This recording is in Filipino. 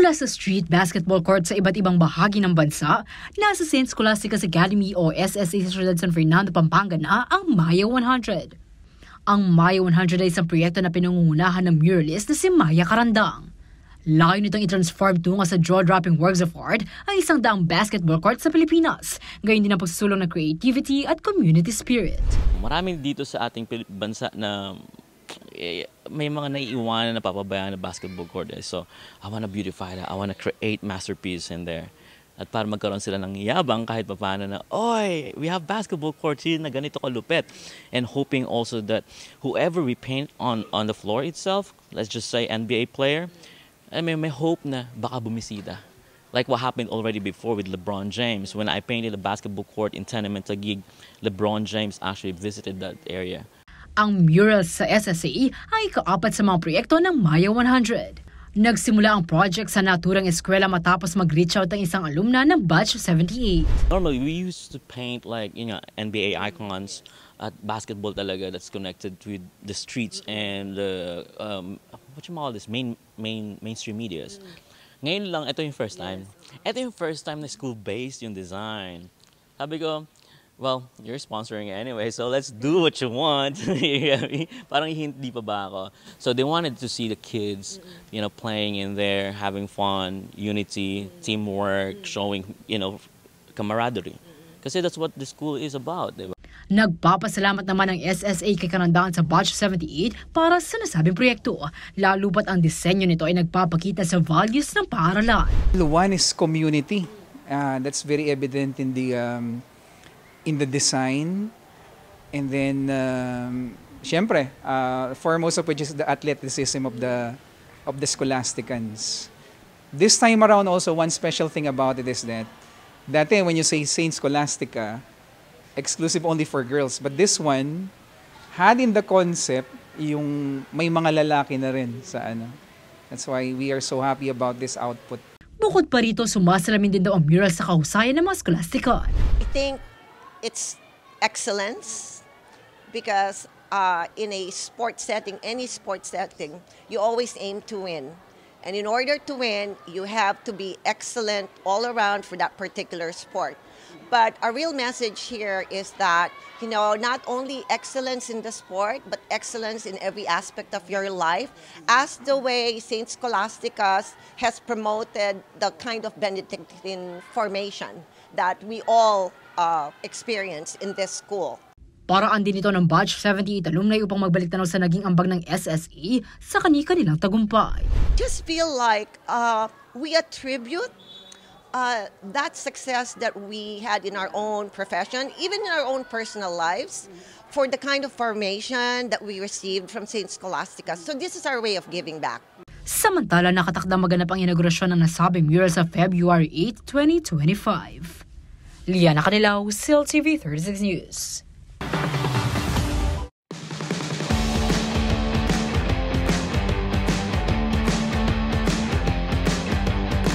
Mula sa street basketball court sa iba't ibang bahagi ng bansa, nasa St. Scholastica's Academy o SSA sa Ciudad San Fernando, Pampanga na ang Maya 100. Ang Maya 100 ay isang proyekto na pinangungunahan ng muralist na si Maya Carandang. Layo nitong i-transform tungo sa jaw-dropping works of art ang 100 basketball court sa Pilipinas, gayon din ang pagsusulong ng creativity at community spirit. Marami dito sa ating bansa na may mga naiiwanan na papabayaan na basketball court. So, I want to beautify that. I want to create masterpiece in there. At para magkaroon sila ng yabang kahit paano na, oy, we have basketball court here na ganito kalupit. And hoping also that whoever we paint on the floor itself, let's just say NBA player, I mean, may hope na baka bumisita. Like what happened already before with LeBron James. When I painted a basketball court in Tenement Taguig, LeBron James actually visited that area. Ang mural sa SSA ay kaapat sa mga proyekto ng Maya 100. Nagsimula ang project sa naturang eskwela matapos mag-reach out ang isang alumna ng Batch 78. Normally, we used to paint like, NBA icons at basketball talaga that's connected with the streets and what you call this, mainstream medias. Ngayon lang, ito yung first time. Ito yung first time na school-based yung design. Sabi ko, well, you're sponsoring it anyway, so let's do what you want. Parang hindi pa ba ako? So they wanted to see the kids, playing in there, having fun, unity, teamwork, showing, camaraderie. Kasi that's what the school is about, diba? Nagpapasalamat naman ang SSA kay Carandang sa Batch 78 para sa nasabing proyekto, lalo pat ang disenyo nito ay nagpapakita sa values ng paaralan. One is community. That's very evident in the design, and then syempre, foremost of which is the athleticism of the Scholasticans. This time around also, one special thing about it is that dati when you say St. Scholastica, exclusive only for girls, but this one had in the concept yung may mga lalaki na rin sa ano. That's why we are so happy about this output. Bukod pa rito, sumasalamin din daw ang mural sa kahusayan ng mga Scholastica. I think it's excellence because in a sports setting, any sports setting, you always aim to win. And in order to win, you have to be excellent all around for that particular sport. But a real message here is that, not only excellence in the sport, but excellence in every aspect of your life, as the way St. Scholastica has promoted the kind of Benedictine formation that we all experience in this school. Paraan din ito ng Batch 78 alumni upang magbalik tanaw sa naging ambag ng SSA sa kani-kanilang tagumpay. Just feel like we attribute that success that we had in our own profession, even in our own personal lives, for the kind of formation that we received from St. Scholastica. So this is our way of giving back. Samantala, nakatakdang maganap ang inaugurasyon ng nasabing mural sa February 8, 2025. Liana Canilaw, CLTV36 News.